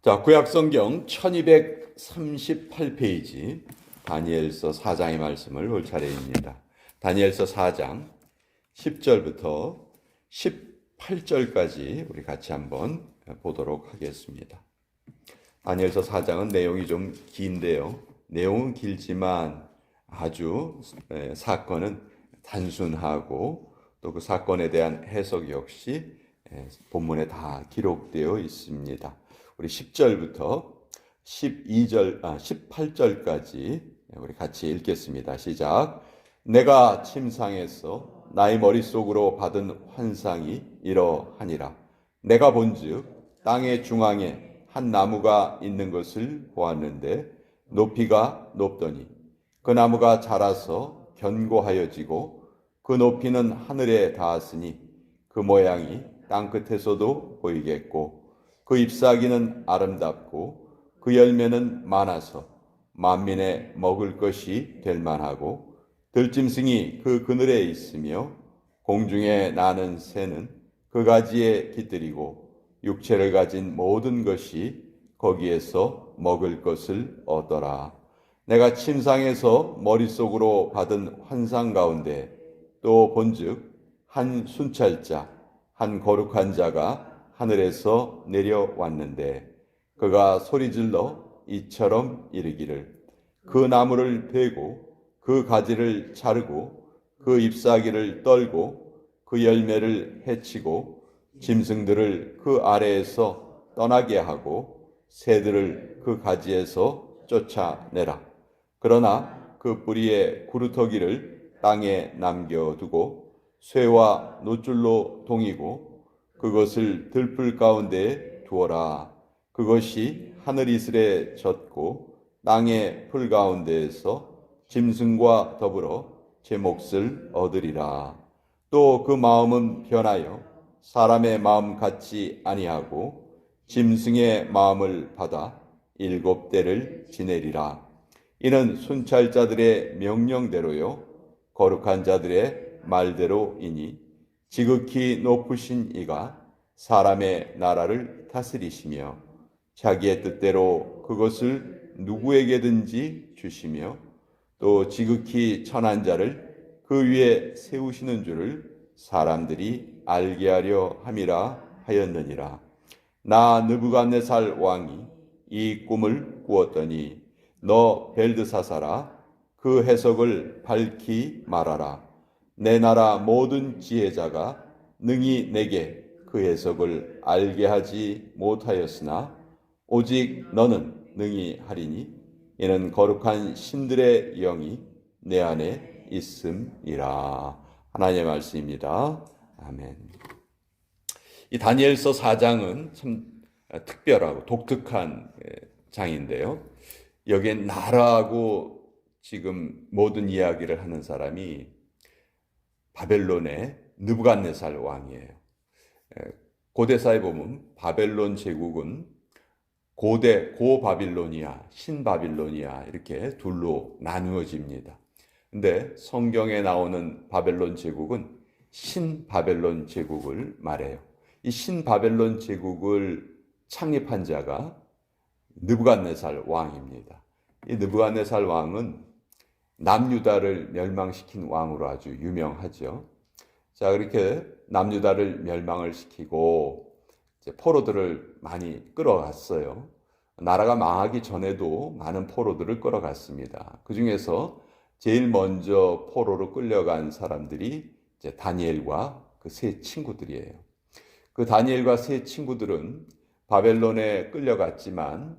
자, 구약성경 1238페이지 다니엘서 4장의 말씀을 볼 차례입니다. 다니엘서 4장 10절부터 18절까지 우리 같이 한번 보도록 하겠습니다. 다니엘서 4장은 내용이 좀 긴데요. 내용은 길지만 아주 사건은 단순하고 또 그 사건에 대한 해석 역시 본문에 다 기록되어 있습니다. 우리 10절부터 18절까지 우리 같이 읽겠습니다. 시작. 내가 침상에서 나의 머릿속으로 받은 환상이 이러하니라. 내가 본즉 땅의 중앙에 한 나무가 있는 것을 보았는데 높이가 높더니 그 나무가 자라서 견고하여지고 그 높이는 하늘에 닿았으니 그 모양이 땅끝에서도 보이겠고 그 잎사귀는 아름답고 그 열매는 많아서 만민의 먹을 것이 될 만하고 들짐승이 그 그늘에 있으며 공중에 나는 새는 그 가지에 깃들이고 육체를 가진 모든 것이 거기에서 먹을 것을 얻더라. 내가 침상에서 머릿속으로 받은 환상 가운데 또 본즉 한 순찰자 한 거룩한 자가 하늘에서 내려왔는데 그가 소리질러 이처럼 이르기를 그 나무를 베고 그 가지를 자르고 그 잎사귀를 떨고 그 열매를 해치고 짐승들을 그 아래에서 떠나게 하고 새들을 그 가지에서 쫓아내라. 그러나 그 뿌리의 구루터기를 땅에 남겨두고 쇠와 노줄로 동이고 그것을 들풀 가운데에 두어라. 그것이 하늘 이슬에 젖고 땅의 풀 가운데에서 짐승과 더불어 제 몫을 얻으리라. 또 그 마음은 변하여 사람의 마음 같지 아니하고 짐승의 마음을 받아 7대를 지내리라. 이는 순찰자들의 명령대로요 거룩한 자들의 말대로이니 지극히 높으신 이가 사람의 나라를 다스리시며 자기의 뜻대로 그것을 누구에게든지 주시며 또 지극히 천한 자를 그 위에 세우시는 줄을 사람들이 알게 하려 함이라 하였느니라. 나 느부갓네살 왕이 이 꿈을 꾸었더니 너 벨드사사라 그 해석을 밝히 말하라. 내 나라 모든 지혜자가 능히 내게 그 해석을 알게 하지 못하였으나 오직 너는 능히 하리니 이는 거룩한 신들의 영이 내 안에 있음이라. 하나님의 말씀입니다. 아멘. 이 다니엘서 4장은 참 특별하고 독특한 장인데요. 여기에 나라하고 지금 모든 이야기를 하는 사람이 바벨론의 느부갓네살 왕이에요. 고대사에 보면 바벨론 제국은 고바빌로니아, 신바빌로니아 이렇게 둘로 나누어집니다. 근데 성경에 나오는 바벨론 제국은 신바벨론 제국을 말해요. 이 신바벨론 제국을 창립한 자가 느부갓네살 왕입니다. 이 느부갓네살 왕은 남유다를 멸망시킨 왕으로 아주 유명하죠. 자, 그렇게 남유다를 멸망을 시키고 이제 포로들을 많이 끌어갔어요. 나라가 망하기 전에도 많은 포로들을 끌어갔습니다. 그 중에서 제일 먼저 포로로 끌려간 사람들이 이제 다니엘과 그 세 친구들이에요. 그 다니엘과 세 친구들은 바벨론에 끌려갔지만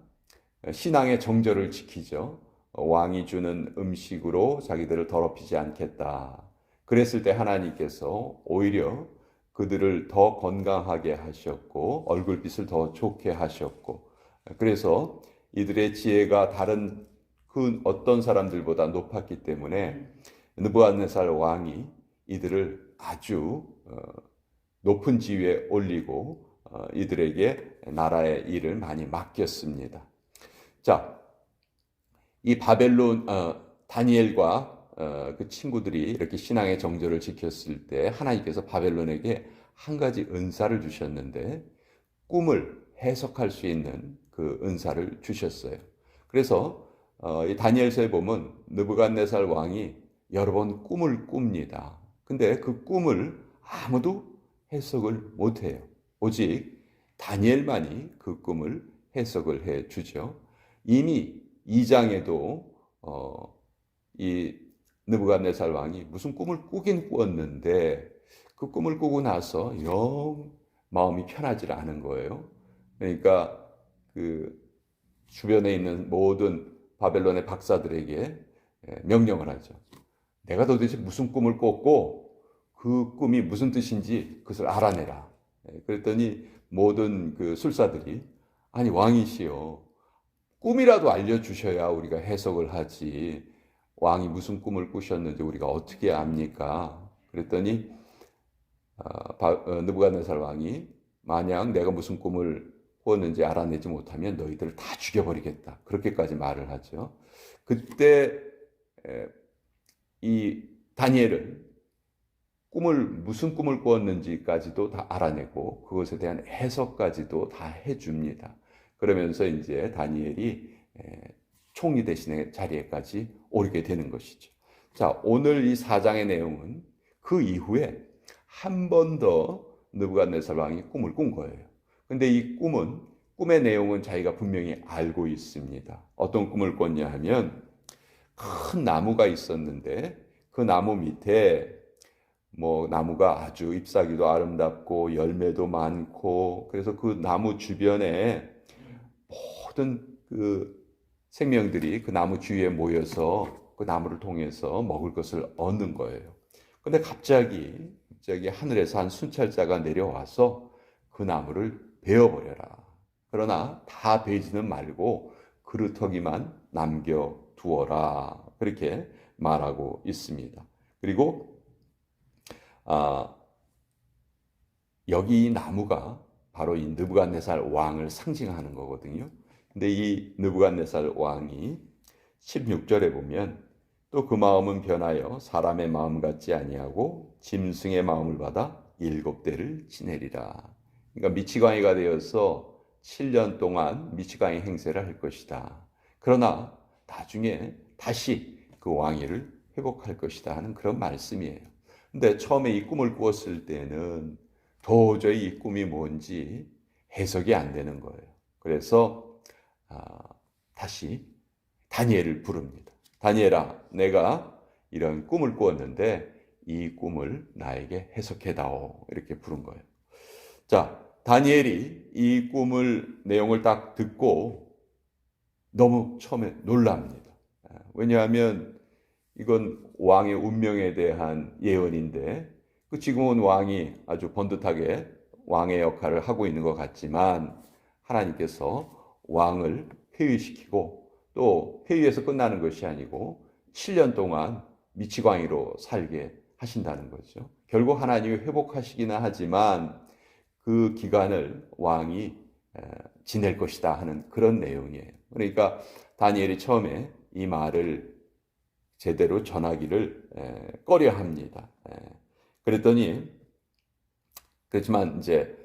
신앙의 정절을 지키죠. 왕이 주는 음식으로 자기들을 더럽히지 않겠다. 그랬을 때 하나님께서 오히려 그들을 더 건강하게 하셨고 얼굴빛을 더 좋게 하셨고 그래서 이들의 지혜가 다른 그 어떤 사람들보다 높았기 때문에 느부갓네살 왕이 이들을 아주 높은 지위에 올리고 이들에게 나라의 일을 많이 맡겼습니다. 자, 이 바벨론 다니엘과 그 친구들이 이렇게 신앙의 정절을 지켰을 때 하나님께서 바벨론에게 한 가지 은사를 주셨는데 꿈을 해석할 수 있는 그 그 은사를 주셨어요. 그래서 이 다니엘서에 보면 느부갓네살 왕이 여러 번 꿈을 꿉니다. 근데 그 꿈을 아무도 해석을 못해요. 오직 다니엘만이 그 꿈을 해석을 해 주죠. 이미 2장에도 이 느부갓네살 왕이 무슨 꿈을 꾸긴 꾸었는데 그 꿈을 꾸고 나서 영 마음이 편하지 않은 거예요. 그러니까 그 주변에 있는 모든 바벨론의 박사들에게 명령을 하죠. 내가 도대체 무슨 꿈을 꿨고 그 꿈이 무슨 뜻인지 그것을 알아내라. 그랬더니 모든 그 술사들이 아니 왕이시여 꿈이라도 알려주셔야 우리가 해석을 하지 왕이 무슨 꿈을 꾸셨는지 우리가 어떻게 압니까? 그랬더니 느부갓네살 왕이 만약 내가 무슨 꿈을 꾸었는지 알아내지 못하면 너희들을 다 죽여버리겠다. 그렇게까지 말을 하죠. 그때 이 다니엘은 무슨 꿈을 꾸었는지까지도 다 알아내고 그것에 대한 해석까지도 다 해줍니다. 그러면서 이제 다니엘이 총리 대신의 자리에까지 오르게 되는 것이죠. 자, 오늘 이 4장의 내용은 그 이후에 한 번 더 느부갓네살 왕이 꿈을 꾼 거예요. 근데 이 꿈의 내용은 자기가 분명히 알고 있습니다. 어떤 꿈을 꿨냐 하면 큰 나무가 있었는데 그 나무 밑에 나무가 아주 잎사귀도 아름답고 열매도 많고 그래서 그 나무 주변에 모든 그 생명들이 그 나무 주위에 모여서 그 나무를 통해서 먹을 것을 얻는 거예요. 근데 갑자기 하늘에서 한 순찰자가 내려와서 그 나무를 베어버려라. 그러나 다 베지는 말고 그루터기만 남겨두어라. 그렇게 말하고 있습니다. 그리고 여기 이 나무가 바로 이 느부갓네살 왕을 상징하는 거거든요. 근데 이 느부갓네살 왕이 16절에 보면 또 그 마음은 변하여 사람의 마음 같지 아니하고 짐승의 마음을 받아 7대를 지내리라. 그러니까 미치광이가 되어서 7년 동안 미치광이 행세를 할 것이다. 그러나 나중에 다시 그 왕위를 회복할 것이다 하는 그런 말씀이에요. 근데 처음에 이 꿈을 꾸었을 때는 도저히 이 꿈이 뭔지 해석이 안 되는 거예요. 그래서 다시 다니엘을 부릅니다. 다니엘아, 내가 이런 꿈을 꾸었는데 이 꿈을 나에게 해석해다오. 이렇게 부른 거예요. 자, 다니엘이 이 꿈을 내용을 딱 듣고 너무 처음에 놀랍니다. 왜냐하면 이건 왕의 운명에 대한 예언인데 지금은 왕이 아주 번듯하게 왕의 역할을 하고 있는 것 같지만 하나님께서 왕을 폐위시키고 또 폐위해서 끝나는 것이 아니고 7년 동안 미치광이로 살게 하신다는 거죠. 결국 하나님이 회복하시기는 하지만 그 기간을 왕이 지낼 것이다 하는 그런 내용이에요. 그러니까 다니엘이 처음에 이 말을 제대로 전하기를 꺼려합니다. 그렇지만 이제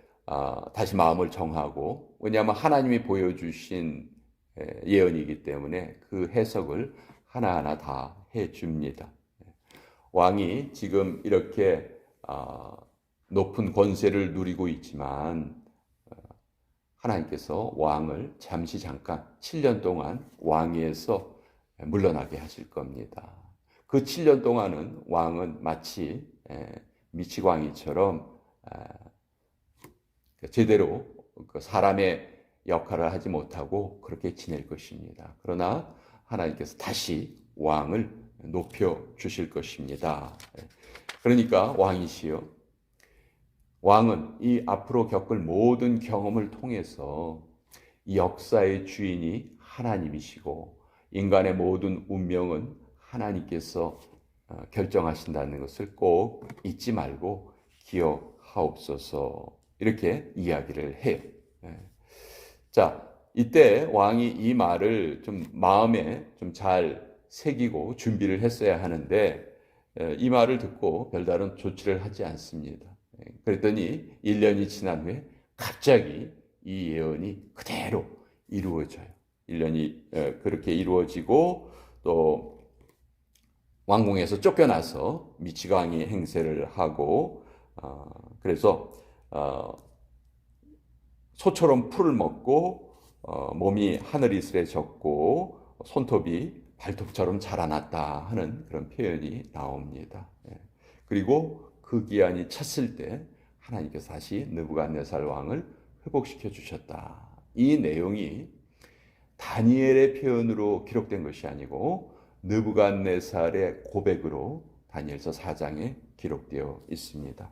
다시 마음을 정하고 왜냐하면 하나님이 보여주신 예언이기 때문에 그 해석을 하나하나 다 해줍니다. 왕이 지금 이렇게 높은 권세를 누리고 있지만 하나님께서 왕을 잠깐 7년 동안 왕위에서 물러나게 하실 겁니다. 그 7년 동안은 왕은 마치 미치광이처럼 제대로 사람의 역할을 하지 못하고 그렇게 지낼 것입니다. 그러나 하나님께서 다시 왕을 높여 주실 것입니다. 그러니까 왕이시여, 왕은 이 앞으로 겪을 모든 경험을 통해서 이 역사의 주인이 하나님이시고 인간의 모든 운명은 하나님께서 결정하신다는 것을 꼭 잊지 말고 기억하옵소서. 이렇게 이야기를 해요. 자, 이때 왕이 이 말을 좀 마음에 좀 잘 새기고 준비를 했어야 하는데 이 말을 듣고 별다른 조치를 하지 않습니다. 그랬더니 1년이 지난 후에 갑자기 이 예언이 그대로 이루어져요. 1년이 그렇게 이루어지고 또 왕궁에서 쫓겨나서 미치광이 행세를 하고 그래서 소처럼 풀을 먹고 몸이 하늘이슬에 젖고 손톱이 발톱처럼 자라났다 하는 그런 표현이 나옵니다. 그리고 그 기한이 찼을 때 하나님께서 다시 느부갓네살 왕을 회복시켜 주셨다. 이 내용이 다니엘의 표현으로 기록된 것이 아니고 느부갓네살의 고백으로 다니엘서 4장에 기록되어 있습니다.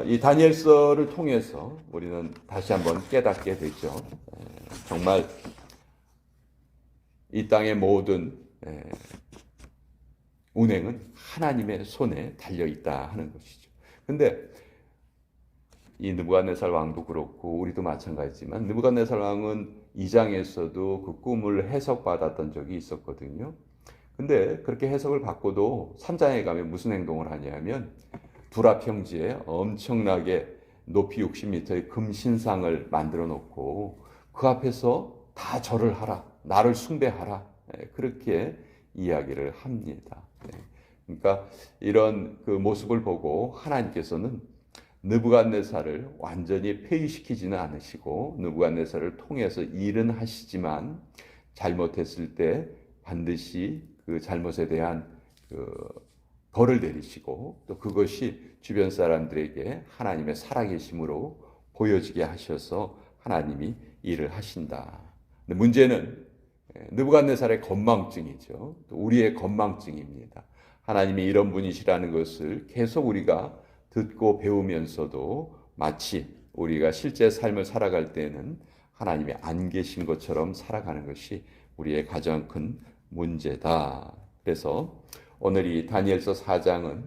이 다니엘서를 통해서 우리는 다시 한번 깨닫게 되죠. 정말 이 땅의 모든 운행은 하나님의 손에 달려 있다 하는 것이죠. 근데 이 느부갓네살 왕도 그렇고 우리도 마찬가지지만 느부갓네살 왕은 2장에서도 그 꿈을 해석받았던 적이 있었거든요. 근데 그렇게 해석을 받고도 3장에 가면 무슨 행동을 하냐면 두라 평지에 엄청나게 높이 60m의 금신상을 만들어 놓고 그 앞에서 다 절을 하라, 나를 숭배하라, 그렇게 이야기를 합니다. 그러니까 이런 그 모습을 보고 하나님께서는 느부갓네살을 완전히 폐위시키지는 않으시고 느부갓네살을 통해서 일은 하시지만 잘못했을 때 반드시 그 잘못에 대한 그 벌을 내리시고 또 그것이 주변 사람들에게 하나님의 살아계심으로 보여지게 하셔서 하나님이 일을 하신다. 근데 문제는 느부갓네살의 건망증이죠. 또 우리의 건망증입니다. 하나님이 이런 분이시라는 것을 계속 우리가 듣고 배우면서도 마치 우리가 실제 삶을 살아갈 때는 하나님이 안 계신 것처럼 살아가는 것이 우리의 가장 큰 문제다. 그래서 오늘 이 다니엘서 4장은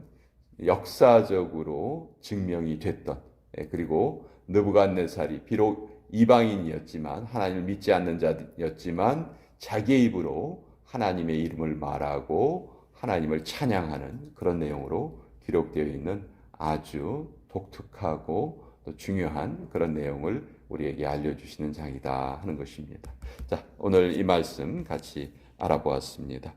역사적으로 증명이 됐던, 그리고 느부갓네살이 비록 이방인이었지만 하나님을 믿지 않는 자였지만 자기의 입으로 하나님의 이름을 말하고 하나님을 찬양하는 그런 내용으로 기록되어 있는 아주 독특하고 또 중요한 그런 내용을 우리에게 알려주시는 장이다 하는 것입니다. 자, 오늘 이 말씀 같이 알아보았습니다.